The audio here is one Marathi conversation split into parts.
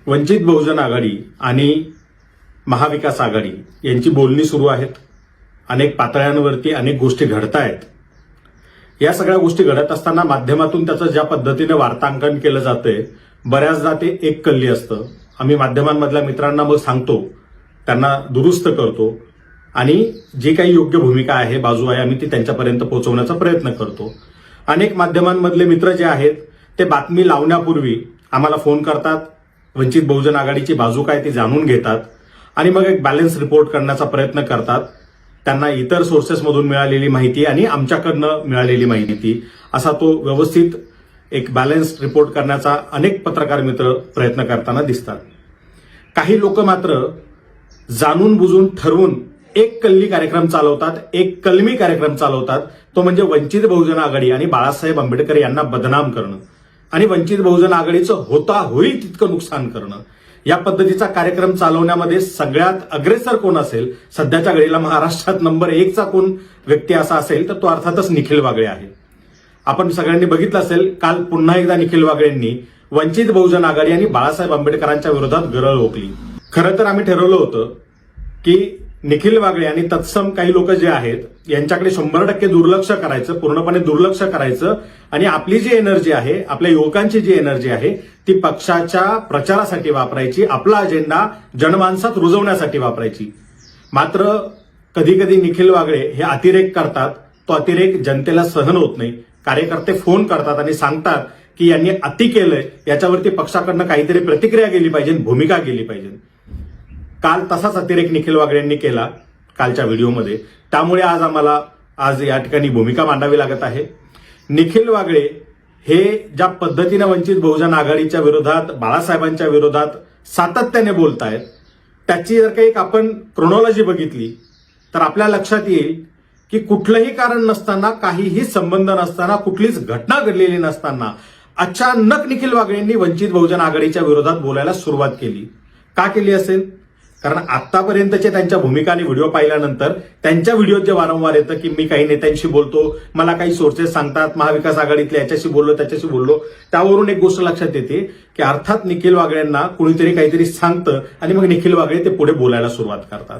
वंचित बहुजन आघाडी आणि महाविकास आघाडी यांची बोलणी सुरू आहेत. अनेक पातळ्यांवरती अनेक गोष्टी घडतायत. या सगळ्या गोष्टी घडत असताना माध्यमातून त्याचं ज्या पद्धतीने वार्तांकन केलं जातंय, बऱ्याचदा ते एक कल्ली असतं. आम्ही माध्यमांमधल्या मित्रांना मग सांगतो, त्यांना दुरुस्त करतो आणि जी काही योग्य भूमिका आहे, बाजू आहे, आम्ही ती त्यांच्यापर्यंत पोहोचवण्याचा प्रयत्न करतो. अनेक माध्यमांमधले मित्र जे आहेत ते बातमी लावण्यापूर्वी आम्हाला फोन करतात, वंचित बहुजन आघाडीची बाजू काय ती जाणून घेतात आणि मग एक बॅलन्स रिपोर्ट करण्याचा प्रयत्न करतात. त्यांना इतर सोर्सेसमधून मिळालेली माहिती आणि आमच्याकडनं मिळालेली माहिती असा तो व्यवस्थित एक बॅलन्स रिपोर्ट करण्याचा अनेक पत्रकार मित्र प्रयत्न करताना दिसतात. काही लोक मात्र जाणून बुजून ठरवून एक कलमी कार्यक्रम चालवतात, तो म्हणजे वंचित बहुजन आघाडी आणि बाळासाहेब आंबेडकर यांना बदनाम करणं आणि वंचित बहुजन आघाडीचं होईल तितकं नुकसान करणं. या पद्धतीचा कार्यक्रम चालवण्यामध्ये सगळ्यात अग्रेसर कोण असेल, सध्याच्या घडीला महाराष्ट्रात नंबर 1चा कोण व्यक्ती असा असेल तर तो अर्थातच निखिल वागळे आहे. आपण सगळ्यांनी बघितलं असेल, काल पुन्हा एकदा निखिल वागळेंनी वंचित बहुजन आघाडी आणि बाळासाहेब आंबेडकरांच्या विरोधात गरळ ओकली. खरं तर आम्ही ठरवलं होतं की निखिल वागळे आणि तत्सम काही लोक जे आहेत यांच्याकडे 100% दुर्लक्ष करायचं, पूर्णपणे दुर्लक्ष करायचं आणि आपली जी एनर्जी आहे, आपल्या युवकांची जी एनर्जी आहे ती पक्षाच्या प्रचारासाठी वापरायची, आपला अजेंडा जनमानसात रुजवण्यासाठी वापरायची. मात्र कधी कधी निखिल वागळे हे अतिरेक करतात. तो अतिरेक जनतेला सहन होत नाही. कार्यकर्ते फोन करतात आणि सांगतात की यांनी अति केलंय, याच्यावरती पक्षाकडनं काहीतरी प्रतिक्रिया गेली पाहिजे, भूमिका गेली पाहिजे. काल तसाच अतिरेक निखिल वागळेंनी केला कालच्या व्हिडिओमध्ये. त्यामुळे आज या ठिकाणी भूमिका मांडावी लागत आहे. निखिल वागळे हे ज्या पद्धतीने वंचित बहुजन आघाडीच्या विरोधात, बाळासाहेबांच्या विरोधात सातत्याने बोलतायत, त्याची जर काही आपण क्रोनॉलॉजी बघितली तर आपल्या लक्षात येईल की कुठलंही कारण नसताना, काहीही संबंध नसताना, कुठलीच घटना घडलेली नसताना अचानक निखिल वागळेंनी वंचित बहुजन आघाडीच्या विरोधात बोलायला सुरुवात केली. का केली असेल? कारण आतापर्यंतचे त्यांच्या भूमिका आणि व्हिडिओ पाहिल्यानंतर त्यांच्या व्हिडिओत जे वारंवार येतं की मी काही नेत्यांशी बोलतो, मला काही सोर्सेस सांगतात, महाविकास आघाडीतल्या याच्याशी बोललो, त्याच्याशी बोललो, त्यावरून एक गोष्ट लक्षात येते की अर्थात निखिल वागळेंना कुणीतरी काहीतरी सांगतं आणि मग निखिल वागळे ते पुढे बोलायला सुरुवात करतात.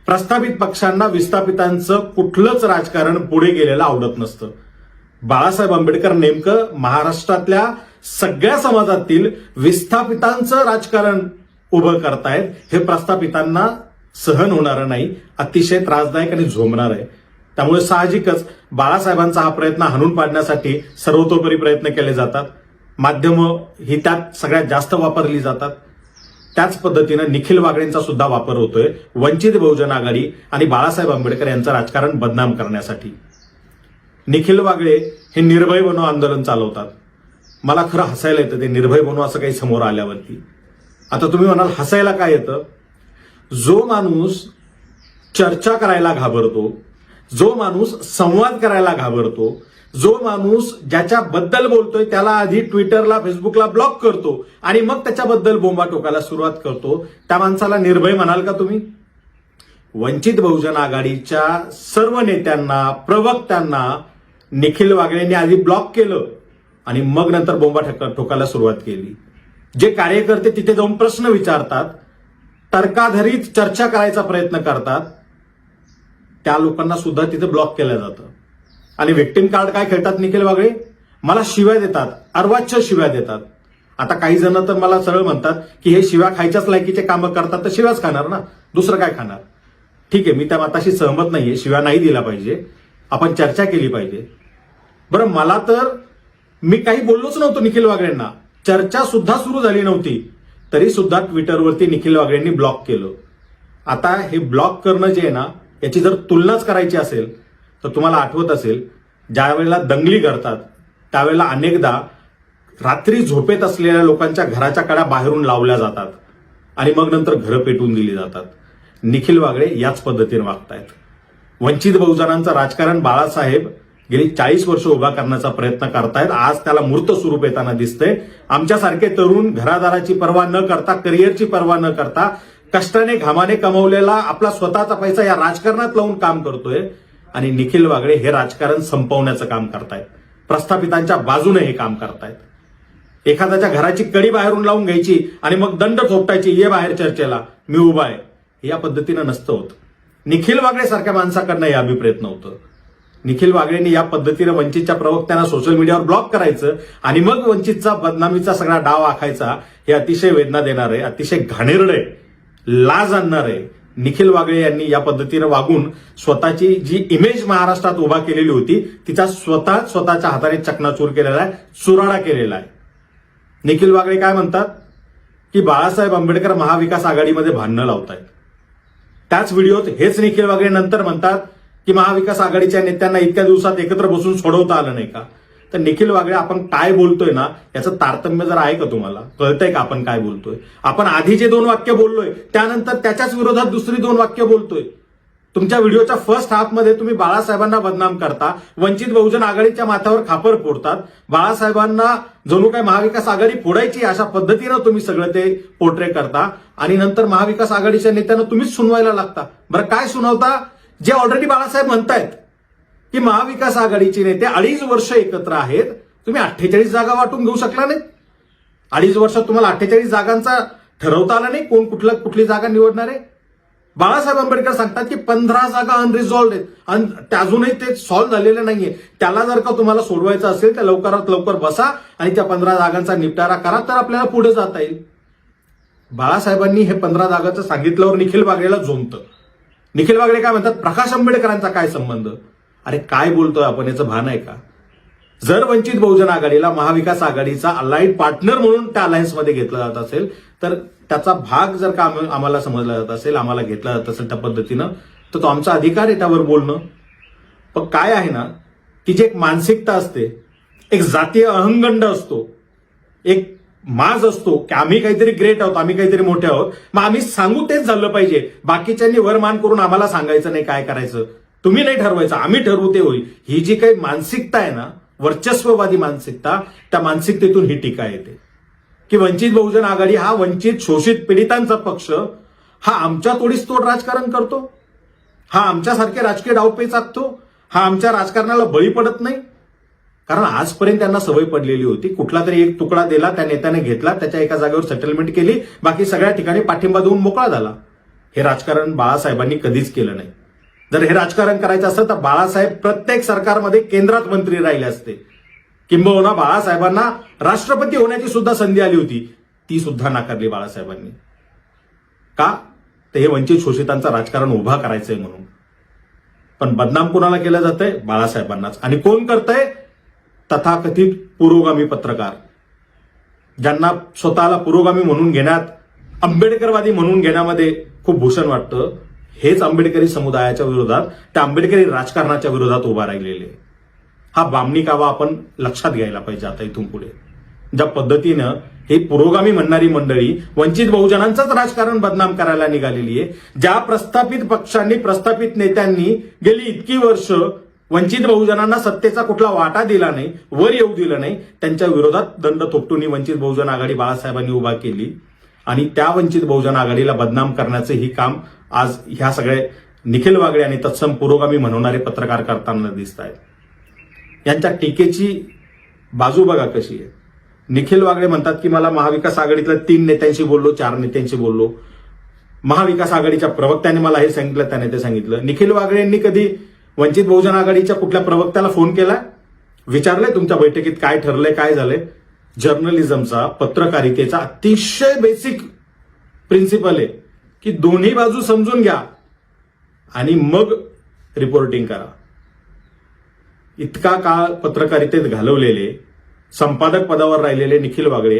प्रस्थापित पक्षांना विस्थापितांचं कुठलंच राजकारण पुढे गेलेलं आवडत नसतं. बाळासाहेब आंबेडकर नेमकं महाराष्ट्रातल्या सगळ्या समाजातील विस्थापितांचं राजकारण उभं करतायत. हे प्रस्थापितांना सहन होणारं नाही, अतिशय त्रासदायक आणि झोंबणार आहे. त्यामुळे साहजिकच बाळासाहेबांचा हा प्रयत्न हाणून पाडण्यासाठी सर्वतोपरी प्रयत्न केले जातात. माध्यमं ही त्यात सगळ्यात जास्त वापरली जातात. त्याच पद्धतीनं निखिल वागळेंचा सुद्धा वापर होतोय वंचित बहुजन आघाडी आणि बाळासाहेब आंबेडकर यांचं राजकारण बदनाम करण्यासाठी. निखिल वागळे हे निर्भय बनो आंदोलन चालवतात. मला खरं हसायला येतं ते निर्भय बनो असं काही समोर आल्यावरती. आता तुम्ही म्हणाल हसायला काय येतं? जो माणूस चर्चा करायला घाबरतो, जो माणूस संवाद करायला घाबरतो, जो माणूस ज्याच्याबद्दल बोलतोय त्याला आधी ट्विटरला, फेसबुकला ब्लॉक करतो आणि मग त्याच्याबद्दल बोंबा टोकायला सुरुवात करतो, त्या माणसाला निर्भय म्हणाल का तुम्ही? वंचित बहुजन आघाडीच्या सर्व नेत्यांना, प्रवक्त्यांना निखिल वागळेंनी आधी ब्लॉक केलं आणि मग नंतर बोंबा ठोकायला सुरुवात केली. जे कार्यकर्ते तिथे जाऊन प्रश्न विचारतात, तर्काधारित चर्चा करायचा प्रयत्न करतात, त्या लोकांना सुद्धा तिथे ब्लॉक केलं जातं. आणि व्हिक्टिम कार्ड काय खेळतात निखिल वागळे? मला शिव्या देतात, अर्वाच्य शिव्या देतात. आता काही जण तर मला सरळ म्हणतात की हे शिव्या खायच्याच लायकीचे कामं करतात तर शिव्याच खाणार ना, दुसरं काय खाणार? ठीक आहे, मी त्या मताशी सहमत नाहीये, शिव्या नाही दिला पाहिजे, आपण चर्चा केली पाहिजे. बरं, मला तर मी काही बोललोच नव्हतो निखिल वागळेंना, चर्चा सुद्धा सुरू झाली नव्हती, तरी सुद्धा ट्विटरवरती निखिल वागळेंनी ब्लॉक केलं. आता हे ब्लॉक करणं जे आहे ना, याची जर तुलनाच करायची असेल तर तुम्हाला आठवत असेल, ज्या वेळेला दंगली घडतात त्यावेळेला अनेकदा रात्री झोपेत असलेल्या लोकांच्या घराच्या कड्या बाहेरून लावल्या जातात आणि मग नंतर घरं पेटवून दिली जातात. निखिल वागळे याच पद्धतीने वागतायत. वंचित बहुजनांचं राजकारण बाळासाहेब गेली 40 वर्ष उभा करण्याचा प्रयत्न करतायत. आज त्याला मूर्त स्वरूप येताना दिसतंय. आमच्यासारखे तरुण घरादाराची पर्वा न करता, करिअरची पर्वा न करता, कष्टाने घामाने कमवलेला आपला स्वतःचा पैसा या राजकारणात लावून काम करतोय आणि निखिल वागळे हे राजकारण संपवण्याचं काम करतायत. प्रस्थापितांच्या बाजूने हे काम करतायत. एखाद्याच्या घराची कडी बाहेरून लावून घ्यायची आणि मग दंड थोपटायची, ये बाहेर चर्चेला, मी उभा आहे, या पद्धतीनं नसतं होत. निखिल वागळे सारख्या माणसाकडनं हे अभिप्रेत नव्हतं. निखिल वागळेंनी या पद्धतीनं वंचितच्या प्रवक्त्यांना सोशल मीडियावर ब्लॉक करायचं आणि मग वंचितचा बदनामीचा सगळा डाव आखायचा, हे अतिशय वेदना देणार आहे, अतिशय घाणेरडं आहे, लाज आणणार आहे. निखिल वागळे यांनी या पद्धतीनं वागून स्वतःची जी इमेज महाराष्ट्रात उभा केलेली होती तिचा स्वतःच्या हाताने चकनाचूर केलेला आहे, चुराडा केलेला आहे. निखिल वागळे काय म्हणतात की बाळासाहेब आंबेडकर महाविकास आघाडीमध्ये भांडणं लावतायत. त्याच व्हिडिओत हेच निखिल वागळे नंतर म्हणतात की महाविकास आघाडीच्या नेत्यांना इतक्या दिवसात एकत्र बसून सोडवता आलं नाही का. तर निखिल वागळे आपण काय बोलतोय ना याचं तारतम्य जर आहे का, तुम्हाला कळतंय का आपण काय बोलतोय. आपण आधी जे 2 वाक्य बोललोय त्यानंतर त्याच्याच विरोधात दुसरी 2 वाक्य बोलतोय. तुमच्या व्हिडिओच्या फर्स्ट हाफमध्ये तुम्ही बाळासाहेबांना बदनाम करता, वंचित बहुजन आघाडीच्या माथ्यावर खापर फोडतात, बाळासाहेबांना जणू काय महाविकास आघाडी फोडायची अशा पद्धतीनं तुम्ही सगळं ते पोर्ट्रे करता आणि नंतर महाविकास आघाडीच्या नेत्यांना तुम्हीच सुनवायला लागता. बरं काय सुनावता, जे ऑलरेडी बाळासाहेब म्हणतायत की महाविकास आघाडीचे नेते 2.5 वर्ष एकत्र आहेत, तुम्ही 48 जागा वाटून घेऊ शकला नाही. 2.5 वर्षात तुम्हाला 48 जागांचा ठरवता आला नाही कोण कुठली जागा निवडणार आहे. बाळासाहेब आंबेडकर सांगतात की 15 जागा अनरिझॉल्व्ड आहेत आणि अजूनही ते सॉल्व्ह झालेले नाहीये. त्याला जर का तुम्हाला सोडवायचं असेल तर लवकरात लवकर बसा आणि त्या 15 जागांचा निपटारा करा, तर आपल्याला पुढे जाता येईल. बाळासाहेबांनी हे 15 जागांचं सांगितल्यावर निखिल वागळेला जोमतं. निखिल वागळे काय म्हणतात, प्रकाश आंबेडकरांचा काय संबंध. अरे काय बोलतोय आपण, याचं भान आहे का. जर वंचित बहुजन आघाडीला महाविकास आघाडीचा अलाइड पार्टनर म्हणून त्या अलायन्समध्ये घेतलं जात असेल, तर त्याचा भाग जर का आम्हाला समजला जात असेल, आम्हाला घेतला जात असेल त्या पद्धतीनं, तर तो आमचा अधिकार आहे त्यावर बोलणं. पण काय आहे ना की जी एक मानसिकता असते, एक जातीय अहंगंड असतो, एक माज असतो की आम्ही काहीतरी ग्रेट आहोत, आम्ही काहीतरी मोठे आहोत, मग आम्ही सांगू तेच झालं पाहिजे. बाकीच्यांनी वरमान करून आम्हाला सांगायचं नाही काय करायचं, तुम्ही नाही ठरवायचं, आम्ही ठरवू ते होईल. ही जी काही मानसिकता आहे ना, वर्चस्ववादी मानसिकता, त्या मानसिकतेतून ही टीका येते की वंचित बहुजन आघाडी हा वंचित शोषित पीडितांचा पक्ष, हा आमच्या तोडीस तोड राजकारण करतो, हा आमच्यासारखे राजकीय डावपेच आखतो, हा आमच्या राजकारणाला बळी पडत नाही. कारण आजपर्यंत त्यांना सवय पडलेली होती, कुठला तरी एक तुकडा दिला, त्या नेत्याने घेतला, त्याच्या एका जागेवर सेटलमेंट केली, बाकी सगळ्या ठिकाणी पाठिंबा देऊन मोकळा झाला. हे राजकारण बाळासाहेबांनी कधीच केलं नाही. जर हे राजकारण करायचं असतं तर बाळासाहेब प्रत्येक सरकारमध्ये केंद्रात मंत्री राहिले असते, किंबहुना बाळासाहेबांना राष्ट्रपती होण्याची सुद्धा संधी आली होती, ती सुद्धा नाकारली बाळासाहेबांनी. का, तर हे वंचित शोषितांचं राजकारण उभा करायचंय म्हणून. पण बदनाम कोणाला केलं जातंय, बाळासाहेबांनाच. आणि कोण करतंय, तथाकथित पुरोगामी पत्रकार, ज्यांना स्वतःला पुरोगामी म्हणून घेण्यात, आंबेडकरवादी म्हणून घेण्यामध्ये खूप भूषण वाटतं, हेच आंबेडकरी समुदायाच्या विरोधात, त्या आंबेडकरी राजकारणाच्या विरोधात उभा राहिलेले. हा बामणी कावा आपण लक्षात घ्यायला पाहिजे आता इथून पुढे. ज्या पद्धतीनं हे पुरोगामी म्हणणारी मंडळी वंचित बहुजनांचंच राजकारण बदनाम करायला निघालेली आहे, ज्या प्रस्थापित पक्षांनी, प्रस्थापित नेत्यांनी गेली इतकी वर्ष वंचित बहुजनांना सत्तेचा कुठला वाटा दिला नाही, वर येऊ दिलं नाही, त्यांच्या विरोधात दंड थोपटून वंचित बहुजन आघाडी बाळासाहेबांनी उभा केली. आणि त्या वंचित बहुजन आघाडीला बदनाम करण्याचं ही काम आज ह्या सगळे निखिल वागळे आणि तत्सम पुरोगामी म्हणणारे पत्रकार करताना दिसत आहेत. यांच्या टीकेची बाजू बघा कशी आहे. निखिल वागळे म्हणतात की मला महाविकास आघाडीतल्या 3 नेत्यांशी बोललो, 4 नेत्यांशी बोललो, महाविकास आघाडीच्या प्रवक्त्याने मला हे सांगितलं, त्याने ते सांगितलं. निखिल वागळे यांनी कधी वंचित बहुजन आघाडीच्या कुठल्या प्रवक्त्याला फोन केला, विचारलंय तुमच्या बैठकीत काय ठरलंय, काय झालंय. जर्नलिझमचा, पत्रकारितेचा अतिशय बेसिक प्रिन्सिपल आहे की दोन्ही बाजू समजून घ्या आणि मग रिपोर्टिंग करा. इतका काळ पत्रकारितेत घालवलेले, संपादक पदावर राहिलेले निखिल वागळे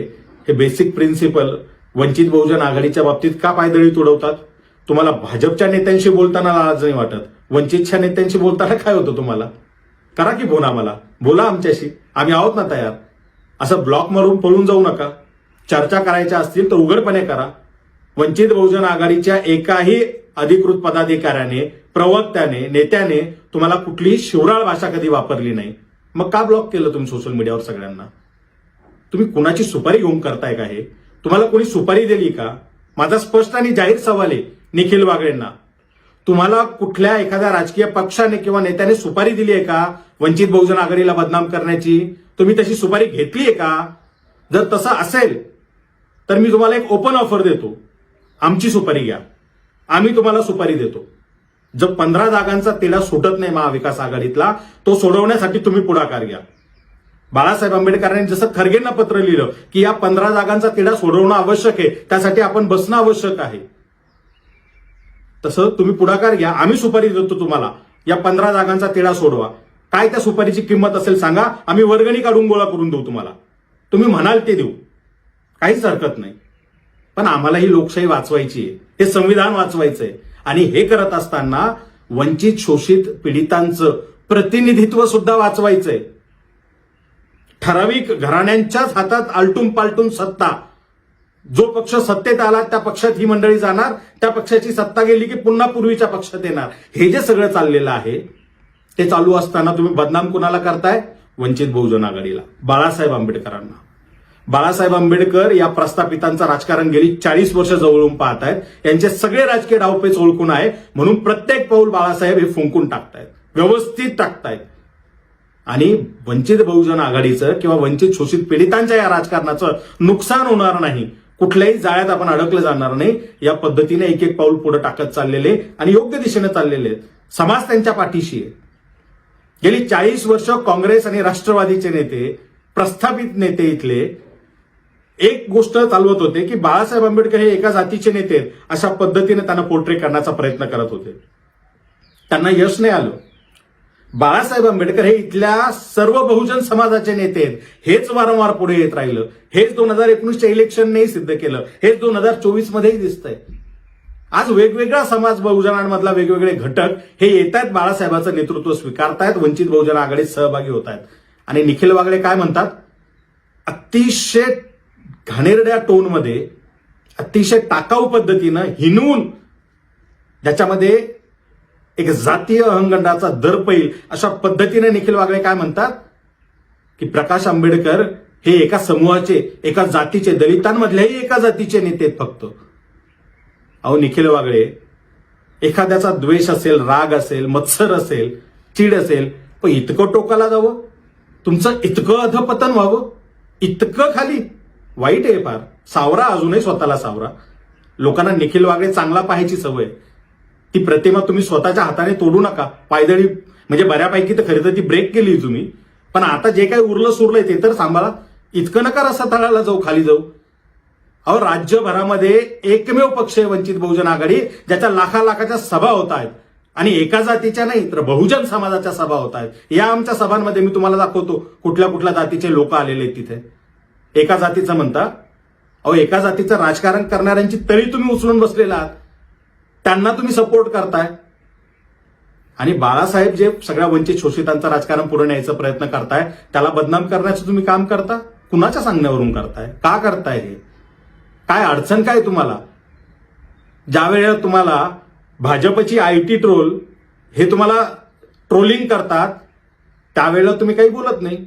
हे बेसिक प्रिन्सिपल वंचित बहुजन आघाडीच्या बाबतीत का पायदळी तुडवतात. तुम्हाला भाजपच्या नेत्यांशी बोलताना लाज नाही वाटत, वंचितच्या नेत्यांशी बोलताना काय होतं तुम्हाला. करा की फोन आम्हाला, बोला आमच्याशी, आम्ही आहोत ना तयार. असं ब्लॉक मारून पळून जाऊ नका. चर्चा करायच्या असतील तर उघडपणे करा. वंचित बहुजन आघाडीच्या एकाही अधिकृत पदाधिकाऱ्याने, प्रवक्त्याने, नेत्याने तुम्हाला कुठलीही शिवराळ भाषा कधी वापरली नाही. मग का ब्लॉक केलं तुम्ही सोशल मीडियावर सगळ्यांना. तुम्ही कुणाची सुपारी घेऊन करताय का हे. तुम्हाला कोणी सुपारी दिली का. माझा स्पष्ट आणि जाहीर सवाल आहे निखिल वागळेंना, तुम्हाला कुठल्या एखाद्या राजकीय पक्षाने किंवा नेत्याने सुपारी दिली आहे का वंचित बहुजन आघाडीला बदनाम करण्याची. तुम्ही तशी सुपारी घेतली आहे का. जर तसं असेल तर मी तुम्हाला एक ओपन ऑफर देतो, आमची सुपारी घ्या, आम्ही तुम्हाला सुपारी देतो. जर 15 जागांचा तिढा सुटत नाही महाविकास आघाडीतला, तो सोडवण्यासाठी तुम्ही पुढाकार घ्या. बाळासाहेब आंबेडकरांनी जसं खरगेंना पत्र लिहिलं की या 15 जागांचा तिढा सोडवणं आवश्यक आहे, त्यासाठी आपण बसणं आवश्यक आहे, तसं तुम्ही पुढाकार घ्या. आम्ही सुपारी देतो तुम्हाला, या 15 जागांचा तिढा सोडवा. काय त्या सुपारीची किंमत असेल सांगा, आम्ही वर्गणी काढून गोळा करून देऊ तुम्हाला. तुम्ही म्हणाल ते देऊ, काहीच हरकत नाही. पण आम्हाला ही लोकशाही वाचवायची आहे, हे संविधान वाचवायचंय. आणि हे करत असताना वंचित शोषित पीडितांचं प्रतिनिधित्व सुद्धा वाचवायचंय. ठराविक घराण्यांच्याच हातात आलटून पालटून सत्ता, जो पक्ष सत्तेत आला त्या पक्षात ही मंडळी जाणार, त्या पक्षाची सत्ता गेली की पुन्हा पूर्वीच्या पक्षात येणार. हे जे सगळं चाललेलं आहे ते चालू असताना तुम्ही बदनाम कुणाला करताय? वंचित बहुजन आघाडीला, बाळासाहेब आंबेडकरांना. बाळासाहेब आंबेडकर या प्रस्थापितांचं राजकारण गेली 40 वर्ष जवळून पाहतायत. यांचे सगळे राजकीय डावपेच ओळखून आहे, म्हणून प्रत्येक पाऊल बाळासाहेब हे फुंकून टाकतायत, व्यवस्थित टाकतायत. आणि वंचित बहुजन आघाडीचं किंवा वंचित शोषित पीडितांच्या या राजकारणाचं नुकसान होणार नाही, कुठल्याही जाळ्यात आपण अडकलं जाणार नाही, या पद्धतीने एक एक पाऊल पुढे टाकत चाललेले आणि योग्य दिशेने चाललेले आहेत. समाज त्यांच्या पाठीशी आहे. गेली 40 वर्ष काँग्रेस आणि राष्ट्रवादीचे नेते, प्रस्थापित नेते इथले एक गोष्ट चालवत होते की बाळासाहेब आंबेडकर हे एका जातीचे नेते आहेत, अशा पद्धतीने त्यांना पोर्ट्रे करण्याचा प्रयत्न करत होते. त्यांना यश नाही आलं. बाळासाहेब आंबेडकर हे इथल्या सर्व बहुजन समाजाचे नेते आहेत, हेच वारंवार पुढे येत राहिलं. हेच 2019च्या इलेक्शननेही सिद्ध केलं, हेच 2024 मध्येही दिसतंय. आज वेगवेगळा समाज बहुजनांमधला वेगवेगळे घटक हे येत आहेत, बाळासाहेबांचं नेतृत्व स्वीकारतायत, वंचित बहुजन आघाडीत सहभागी होत आहेत. आणि निखिल वागळे काय म्हणतात? अतिशय घाणेरड्या टोनमध्ये, अतिशय टाकाऊ पद्धतीनं हिनवून, ज्याच्यामध्ये एक जातीय अहंगंडाचा दर पैल अशा पद्धतीने निखिल वागळे काय म्हणतात की प्रकाश आंबेडकर हे एका समूहाचे, एका जातीचे, दलितांमधल्याही एका जातीचे नेते आहेत फक्त. अहो निखिल वागळे, एखाद्याचा द्वेष असेल, राग असेल, मत्सर असेल, चीड असेल, पण इतकं टोकाला जावं, तुमचं इतकं अधपतन व्हावं, इतकं खाली, वाईट आहे फार. सावरा अजूनही स्वतःला सावरा. लोकांना निखिल वागळे चांगला पाहायची सवय. ती प्रतिमा तुम्ही स्वतःच्या हाताने तोडू नका. पायदळी म्हणजे बऱ्यापैकी तर खरं तर ती ब्रेक केली तुम्ही, पण आता जे काही उरलं सुरलंय ते तर सांभाळा. इतकं नका रसातळाला जाऊ, खाली जाऊ. अहो राज्यभरामध्ये एकमेव पक्ष आहे वंचित बहुजन आघाडी, ज्याच्या लाखाच्या सभा होत आहेत, आणि एका जातीच्या नाही तर बहुजन समाजाच्या सभा होत आहेत. या आमच्या सभांमध्ये मी तुम्हाला दाखवतो कुठल्या कुठल्या जातीचे लोक आलेले आहेत तिथे. एका जातीचं म्हणता, अहो एका जातीचं राजकारण करणाऱ्यांची तळी तुम्ही उचलून बसलेला आहात, त्यांना तुम्ही सपोर्ट करताय. आणि बाळासाहेब जे सगळ्या वंचित शोषितांचं राजकारण पुढे न्यायचा प्रयत्न करताय, त्याला बदनाम करण्याचं तुम्ही काम करता. कुणाच्या सांगण्यावरून करताय? का करताय हे? काय अडचण काय तुम्हाला? ज्या वेळेला तुम्हाला भाजपची आयटी ट्रोल हे तुम्हाला ट्रोलिंग करतात, त्यावेळेला तुम्ही काही बोलत नाही.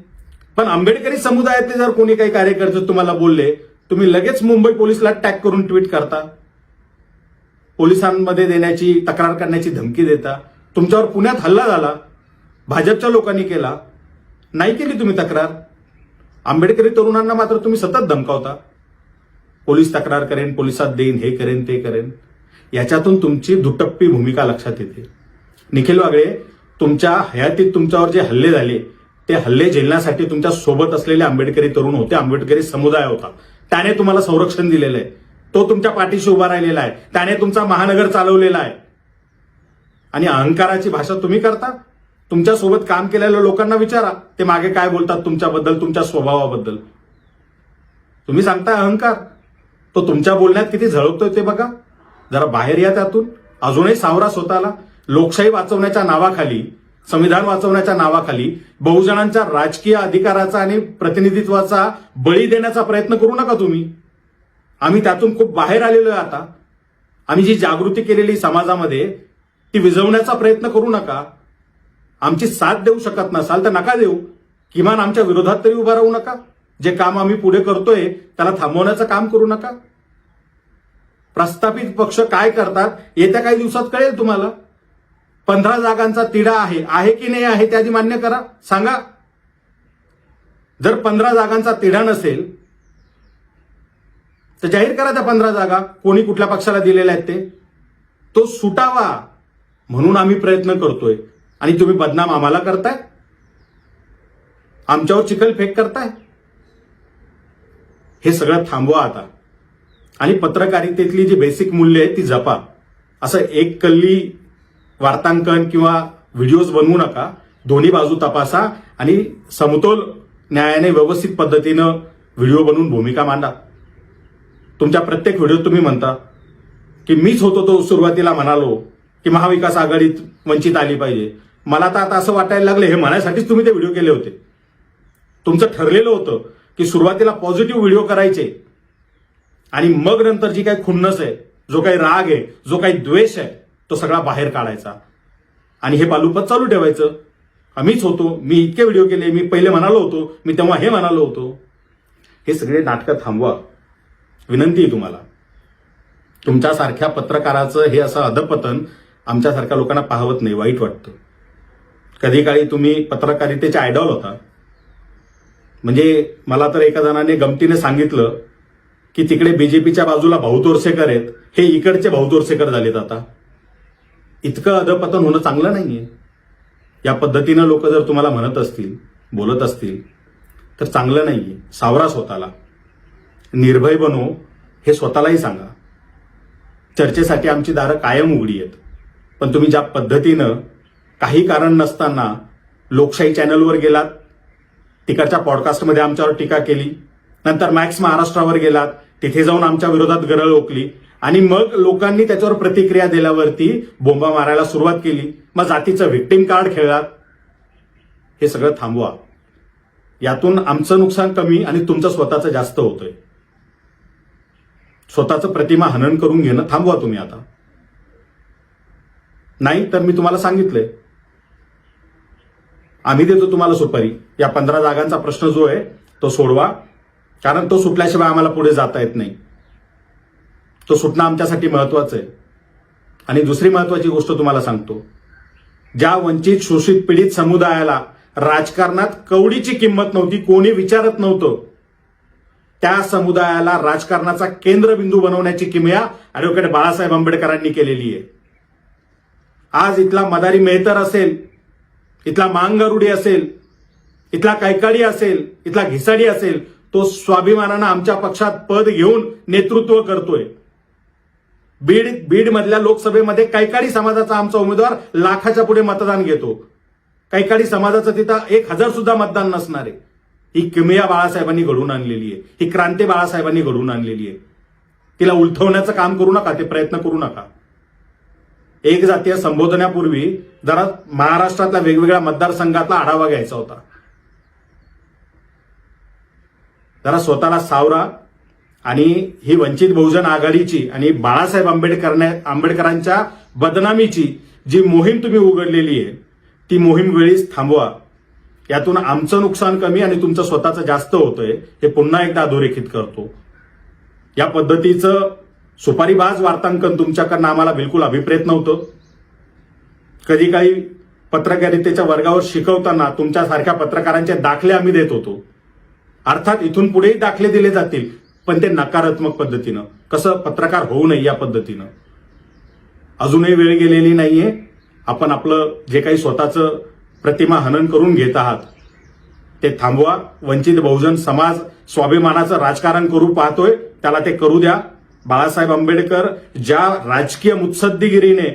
पण आंबेडकरी समुदायातले जर कोणी काही कार्यकर्ते तुम्हाला बोलले, तुम्ही लगेच मुंबई पोलिसला टॅग करून ट्विट करता, पोलिसांमध्ये देण्याची, तक्रार करण्याची धमकी देता. तुमच्यावर पुण्यात हल्ला झाला, भाजपच्या लोकांनी केला, नाही केली तुम्ही तक्रार. आंबेडकरी तरुणांना मात्र तुम्ही सतत धमकावता, पोलीस तक्रार करेन, पोलिसात देईन, हे करेन, ते करेन. याच्यातून तुमची दुटप्पी भूमिका लक्षात येते. निखिल वागळे, तुमच्या हयातीत तुमच्यावर जे हल्ले झाले, ते हल्ले झेलण्यासाठी तुमच्या सोबत असलेले आंबेडकरी तरुण होते, आंबेडकरी समुदाय होता. त्याने तुम्हाला संरक्षण दिलेलं आहे, तो तुमच्या पाठीशी उभा राहिलेला आहे, त्याने तुमचा महानगर चालवलेला आहे. आणि अहंकाराची भाषा तुम्ही करता. तुमच्यासोबत काम केलेल्या लोकांना विचारा, ते मागे काय बोलतात तुमच्याबद्दल, तुमच्या स्वभावाबद्दल. तुम्ही सांगताय अहंकार, तो तुमच्या बोलण्यात किती झळकतोय ते बघा. जरा बाहेर या त्यातून. अजूनही सावरा स्वतःला. लोकशाही वाचवण्याच्या नावाखाली, संविधान वाचवण्याच्या नावाखाली बहुजनांच्या राजकीय अधिकाराचा आणि प्रतिनिधित्वाचा बळी देण्याचा प्रयत्न करू नका तुम्ही. आम्ही त्यातून खूप बाहेर आलेलो आहे आता. आम्ही जी जागृती केलेली समाजामध्ये ती विझवण्याचा प्रयत्न करू नका. आमची साथ देऊ शकत नसाल तर नका देऊ, किमान आमच्या विरोधात तरी उभा राहू नका. जे काम आम्ही पुढे करतोय त्याला थांबवण्याचं काम करू नका. प्रस्थापित पक्ष काय करतात येत्या काही दिवसात कळेल तुम्हाला. 15 जागांचा तिढा आहे की नाही आहे ते आधी मान्य करा, सांगा. जर 15 जागांचा तिढा नसेल तर जाहीर करा त्या 15 जागा कोणी कुठल्या पक्षाला दिलेल्या आहेत ते, तो सुटावा म्हणून आम्ही प्रयत्न करतोय. आणि तुम्ही बदनाम आम्हाला करताय, आमच्यावर चिखलफेक करताय. हे सगळं थांबवा आता आणि पत्रकारितेतली जी बेसिक मूल्य आहेत ती जपा. असं एक कल्ली वार्तांकन किंवा व्हिडिओज बनवू नका. दोन्ही बाजू तपासा आणि समतोल न्यायाने व्यवस्थित पद्धतीनं व्हिडिओ बनवून भूमिका मांडा. तुमच्या प्रत्येक व्हिडिओत तुम्ही म्हणता की मीच होतो तो सुरुवातीला म्हणालो की महाविकास आघाडीत वंचित आली पाहिजे. मला तर आता असं वाटायला लागलं हे म्हणण्यासाठीच तुम्ही ते व्हिडिओ केले होते. तुमचं ठरलेलं होतं की सुरुवातीला पॉझिटिव्ह व्हिडिओ करायचे आणि मग नंतर जी काही खुन्नस आहे, जो काही राग आहे, जो काही द्वेष आहे, तो सगळा बाहेर काढायचा आणि हे पालुपत चालू ठेवायचं. आम्हीच होतो, मी इतके व्हिडिओ केले, मी पहिले म्हणालो होतो, मी तेव्हा हे म्हणालो होतो. हे सगळे नाटकं थांबवा, विनंती आहे तुम्हाला. तुमच्यासारख्या पत्रकाराचं हे असं अधपतन आमच्यासारख्या लोकांना पाहवत नाही, वाईट वाटतं. कधी काळी तुम्ही पत्रकारितेचे आयडॉल होता. म्हणजे मला तर एका जणाने गमतीने सांगितलं की तिकडे बीजेपीच्या बाजूला भाऊ तोरसेकर आहेत, हे इकडचे भाऊ तोरसेकर झालेत आता. इतकं अधपतन होणं चांगलं नाहीये. या पद्धतीनं लोक जर तुम्हाला म्हणत असतील, बोलत असतील तर चांगलं नाहीये. सावरा स्वतःला, निर्भय बनो हे स्वतःलाही सांगा. चर्चेसाठी आमची दारं कायम उघडी आहेत. पण तुम्ही ज्या पद्धतीनं काही कारण नसताना लोकशाही चॅनलवर गेलात, तिकडच्या पॉडकास्टमध्ये आमच्यावर टीका केली, नंतर मॅक्स महाराष्ट्रावर गेलात, तिथे जाऊन आमच्या विरोधात गरळ ओकली आणि मग लोकांनी त्याच्यावर प्रतिक्रिया दिल्यावरती बोंबा मारायला सुरुवात केली. मग जातीचं व्हिक्टिम कार्ड खेळलात. हे सगळं थांबवा. यातून आमचं नुकसान कमी आणि तुमचं स्वतःचं जास्त होतंय. स्वतःचं प्रतिमा हनन करून घेणं थांबवा तुम्ही आता. नाही तर मी तुम्हाला सांगितलंय, आम्ही देतो तुम्हाला सुपारी. या 15 जागांचा प्रश्न जो आहे तो सोडवा, कारण तो सुटल्याशिवाय आम्हाला पुढे जाता येत नाही. तो सुटणं आमच्यासाठी महत्वाचं आहे. आणि दुसरी महत्वाची गोष्ट तुम्हाला सांगतो, ज्या वंचित शोषित पीडित समुदायाला राजकारणात कवडीची किंमत नव्हती, कोणी विचारत नव्हतं, त्या समुदायाला राजकारणाचा केंद्रबिंदू बनवण्याची किमया ॲडव्होकेट बाळासाहेब आंबेडकरांनी केलेली आहे. आज इथला मदारी मेहतर असेल, इथला मांगरुडी असेल, इथला कैकाडी असेल, इथला घिसाडी असेल, तो स्वाभिमानानं आमच्या पक्षात पद घेऊन नेतृत्व करतोय. बीड मधल्या लोकसभेमध्ये कैकाडी समाजाचा आमचा उमेदवार लाखाच्या पुढे मतदान घेतो. कैकाडी समाजाचं तिथं 1000 सुद्धा मतदान नसणार आहे. ही किमया बाळासाहेबांनी घडवून आणलेली आहे. ही क्रांती बाळासाहेबांनी घडवून आणलेली आहे. तिला उलथवण्याचं काम करू नका, ते प्रयत्न करू नका. एक जातीय संबोधण्यापूर्वी जरा महाराष्ट्रातल्या वेगवेगळ्या मतदारसंघातला आढावा घ्यायचा होता. जरा स्वतःला सावरा आणि ही वंचित बहुजन आघाडीची आणि बाळासाहेब आंबेडकरांच्या बदनामीची जी मोहीम तुम्ही उघडलेली आहे, ती मोहीम वेळीच थांबवा. यातून आमचं नुकसान कमी आणि तुमचं स्वतःचं जास्त होतंय, हे पुन्हा एकदा अधोरेखित करतो. या पद्धतीचं सुपारीबाज वार्तांकन तुमच्याकडनं आम्हाला बिलकुल अभिप्रेत नव्हतं. कधी काही पत्रकारितेच्या वर्गावर शिकवताना तुमच्यासारख्या पत्रकारांचे दाखले आम्ही देत होतो. अर्थात इथून पुढेही दाखले दिले जातील, पण ते नकारात्मक पद्धतीनं. कसं पत्रकार होऊ नये या पद्धतीनं. अजूनही वेळ गेलेली नाहीये. आपण आपलं जे काही स्वतःचं प्रतिमा हनन करून घेत आहात ते थांबवा. वंचित बहुजन समाज स्वाभिमानाचं राजकारण करू पाहतोय, त्याला ते करू द्या. बाळासाहेब आंबेडकर ज्या राजकीय मुत्सद्दीगिरीने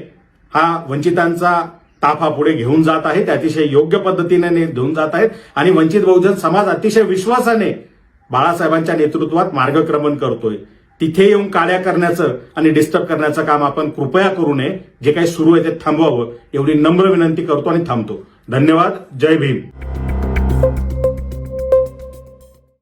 हा वंचितांचा ताफा पुढे घेऊन जात आहे, ते अतिशय योग्य पद्धतीने घेऊन जात आहेत आणि वंचित बहुजन समाज अतिशय विश्वासाने बाळासाहेबांच्या नेतृत्वात मार्गक्रमण करतोय. तिथे येऊन काड्या करण्याचं आणि डिस्टर्ब करण्याचं काम आपण कृपया करू नये. जे काही सुरू आहे ते थांबवावं एवढी नम्र विनंती करतो आणि थांबतो. धन्यवाद. जय भीम.